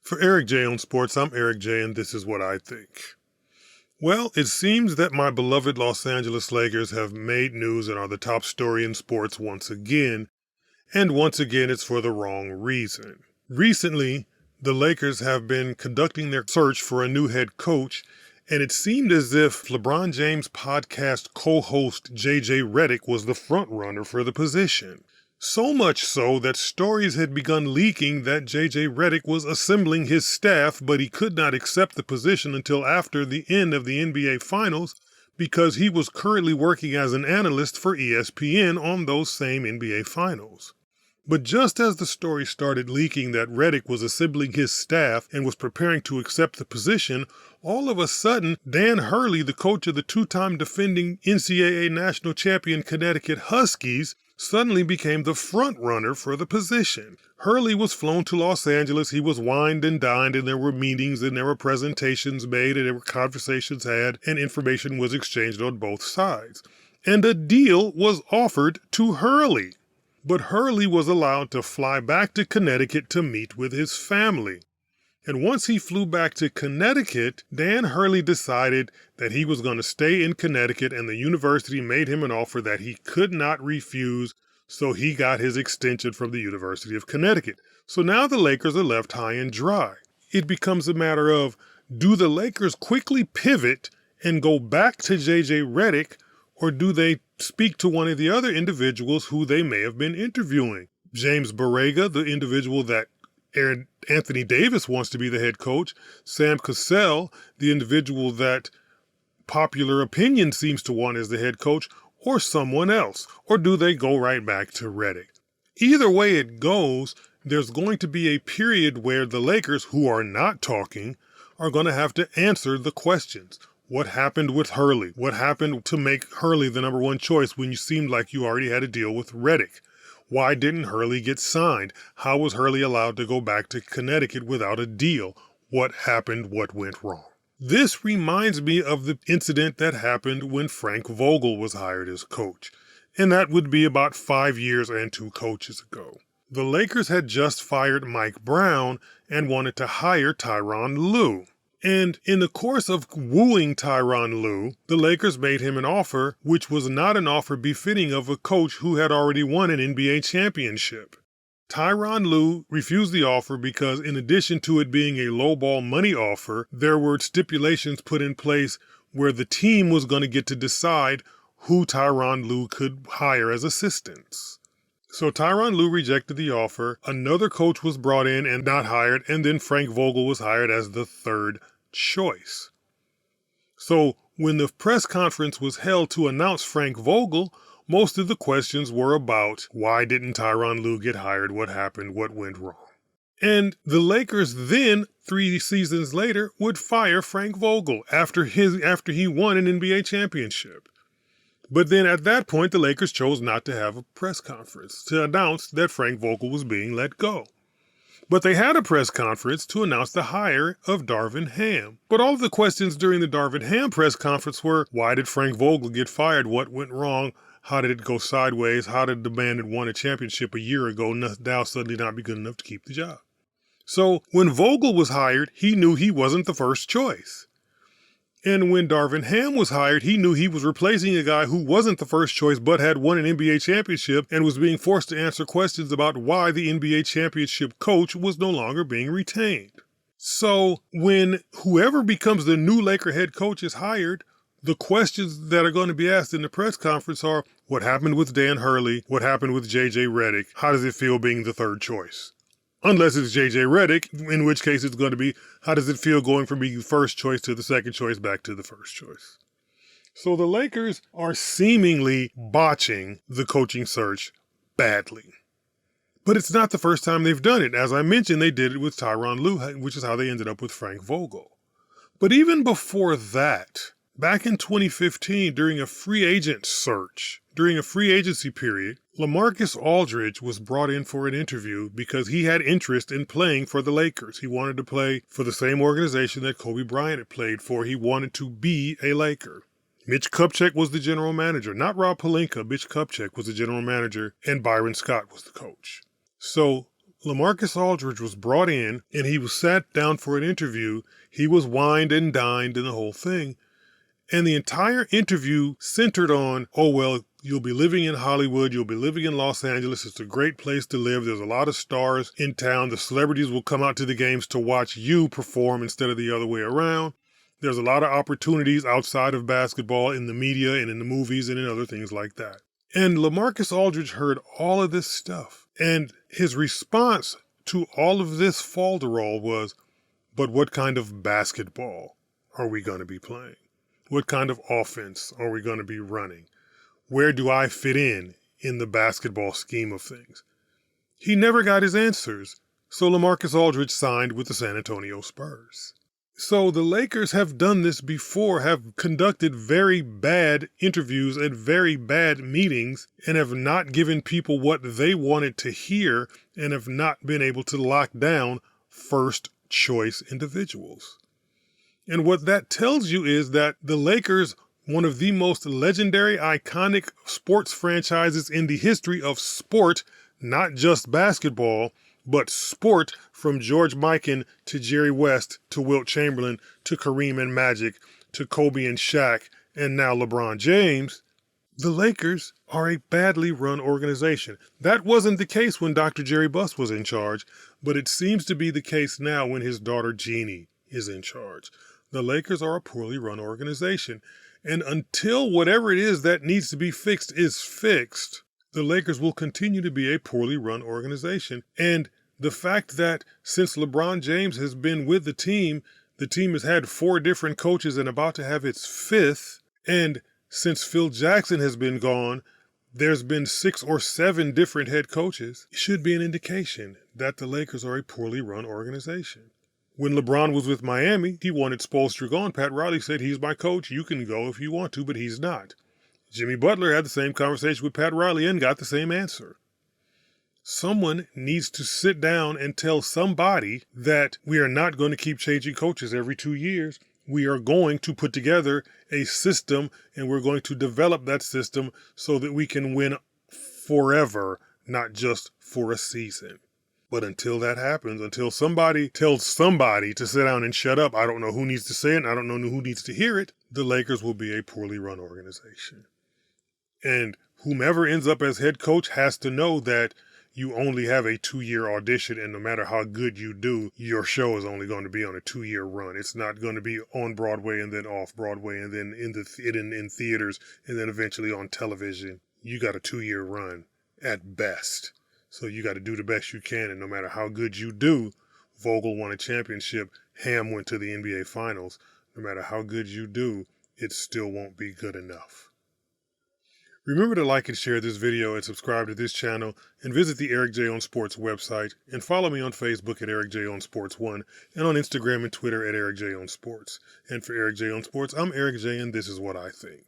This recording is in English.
For Eric J on Sports, I'm Eric J, and this is what I think. Well, it seems that my beloved Los Angeles Lakers have made news and are the top story in sports once again, and once again it's for the wrong reason. Recently, the Lakers have been conducting their search for a new head coach, and it seemed as if LeBron James podcast co-host JJ Redick was the frontrunner for the position. So much so that stories had begun leaking that JJ Redick was assembling his staff, but he could not accept the position until after the end of the NBA Finals because he was currently working as an analyst for ESPN on those same NBA Finals. But just as the story started leaking that Redick was assembling his staff and was preparing to accept the position, all of a sudden, Dan Hurley, the coach of the two-time defending NCAA national champion Connecticut Huskies, suddenly became the front runner for the position. Hurley was flown to Los Angeles, he was wined and dined, and there were meetings and there were presentations made and there were conversations had and information was exchanged on both sides. And a deal was offered to Hurley. But Hurley was allowed to fly back to Connecticut to meet with his family. And once he flew back to Connecticut, Dan Hurley decided that he was going to stay in Connecticut, and the university made him an offer that he could not refuse, so he got his extension from the University of Connecticut. So now the Lakers are left high and dry. It becomes a matter of, do the Lakers quickly pivot and go back to JJ Redick, or do they speak to one of the other individuals who they may have been interviewing? James Borrega, the individual that Anthony Davis wants to be the head coach, Sam Cassell, the individual that popular opinion seems to want as the head coach, or someone else? Or do they go right back to Redick? Either way it goes, there's going to be a period where the Lakers, who are not talking, are going to have to answer the questions. What happened with Hurley? What happened to make Hurley the number one choice when you seemed like you already had a deal with Redick? Why didn't Hurley get signed? How was Hurley allowed to go back to Connecticut without a deal? What happened? What went wrong? This reminds me of the incident that happened when Frank Vogel was hired as coach, and that would be about 5 years and 2 coaches ago. The Lakers had just fired Mike Brown and wanted to hire Tyronn Lue. And in the course of wooing Tyronn Lue, the Lakers made him an offer which was not an offer befitting of a coach who had already won an NBA championship. Tyronn Lue refused the offer because in addition to it being a lowball money offer, there were stipulations put in place where the team was going to get to decide who Tyronn Lue could hire as assistants. So Tyronn Lue rejected the offer, another coach was brought in and not hired, and then Frank Vogel was hired as the third choice. So when the press conference was held to announce Frank Vogel, most of the questions were about why didn't Tyronn Lue get hired, what happened, what went wrong. And the Lakers then, 3 seasons later, would fire Frank Vogel after he won an NBA championship. But then at that point, the Lakers chose not to have a press conference to announce that Frank Vogel was being let go. But they had a press conference to announce the hire of Darvin Ham. But all of the questions during the Darvin Ham press conference were, why did Frank Vogel get fired? What went wrong? How did it go sideways? How did the man that won a championship a year ago now suddenly not be good enough to keep the job? So when Vogel was hired, he knew he wasn't the first choice. And when Darvin Ham was hired, he knew he was replacing a guy who wasn't the first choice but had won an NBA championship and was being forced to answer questions about why the NBA championship coach was no longer being retained. So when whoever becomes the new Laker head coach is hired, the questions that are going to be asked in the press conference are, what happened with Dan Hurley? What happened with JJ Redick? How does it feel being the third choice? Unless it's JJ Redick, in which case it's going to be, how does it feel going from being first choice to the second choice back to the first choice? So the Lakers are seemingly botching the coaching search badly. But it's not the first time they've done it. As I mentioned, they did it with Tyronn Lue, which is how they ended up with Frank Vogel. But even before that, back in 2015, during a free agent search, during a free agency period, LaMarcus Aldridge was brought in for an interview because he had interest in playing for the Lakers. He wanted to play for the same organization that Kobe Bryant had played for. He wanted to be a Laker. Mitch Kupchak was the general manager, not Rob Pelinka. Mitch Kupchak was the general manager, and Byron Scott was the coach. So LaMarcus Aldridge was brought in and he was sat down for an interview. He was wined and dined and the whole thing. And the entire interview centered on, oh, well, you'll be living in Hollywood. You'll be living in Los Angeles. It's a great place to live. There's a lot of stars in town. The celebrities will come out to the games to watch you perform instead of the other way around. There's a lot of opportunities outside of basketball in the media and in the movies and in other things like that. And LaMarcus Aldridge heard all of this stuff. And his response to all of this falderall was, but what kind of basketball are we going to be playing? What kind of offense are we going to be running? Where do I fit in the basketball scheme of things? He never got his answers, so LaMarcus Aldridge signed with the San Antonio Spurs. So the Lakers have done this before, have conducted very bad interviews at very bad meetings, and have not given people what they wanted to hear, and have not been able to lock down first choice individuals. And what that tells you is that the Lakers, one of the most legendary, iconic sports franchises in the history of sport, not just basketball, but sport, from George Mikan to Jerry West to Wilt Chamberlain to Kareem and Magic to Kobe and Shaq and now LeBron James, the Lakers are a badly run organization. That wasn't the case when Dr. Jerry Buss was in charge, but it seems to be the case now when his daughter Jeannie is in charge. The Lakers are a poorly run organization. And until whatever it is that needs to be fixed is fixed, the Lakers will continue to be a poorly run organization. And the fact that since LeBron James has been with the team has had 4 different coaches and about to have its 5th. And since Phil Jackson has been gone, there's been 6 or 7 different head coaches. It should be an indication that the Lakers are a poorly run organization. When LeBron was with Miami, he wanted Spoelstra gone. Pat Riley said, he's my coach. You can go if you want to, but he's not. Jimmy Butler had the same conversation with Pat Riley and got the same answer. Someone needs to sit down and tell somebody that we are not going to keep changing coaches every 2 years. We are going to put together a system, and we're going to develop that system so that we can win forever, not just for a season. But until that happens, until somebody tells somebody to sit down and shut up, I don't know who needs to say it, and I don't know who needs to hear it, the Lakers will be a poorly run organization. And whomever ends up as head coach has to know that you only have a 2-year audition, and no matter how good you do, your show is only going to be on a 2-year run. It's not going to be on Broadway and then off Broadway and then in theaters and then eventually on television. You got a 2-year run at best. So you got to do the best you can, and no matter how good you do, Vogel won a championship, Ham went to the NBA Finals. No matter how good you do, it still won't be good enough. Remember to like and share this video and subscribe to this channel, and visit the Eric J on Sports website, and follow me on Facebook at Eric J on Sports 1, and on Instagram and Twitter at Eric J on Sports. And for Eric J on Sports, I'm Eric J, and this is what I think.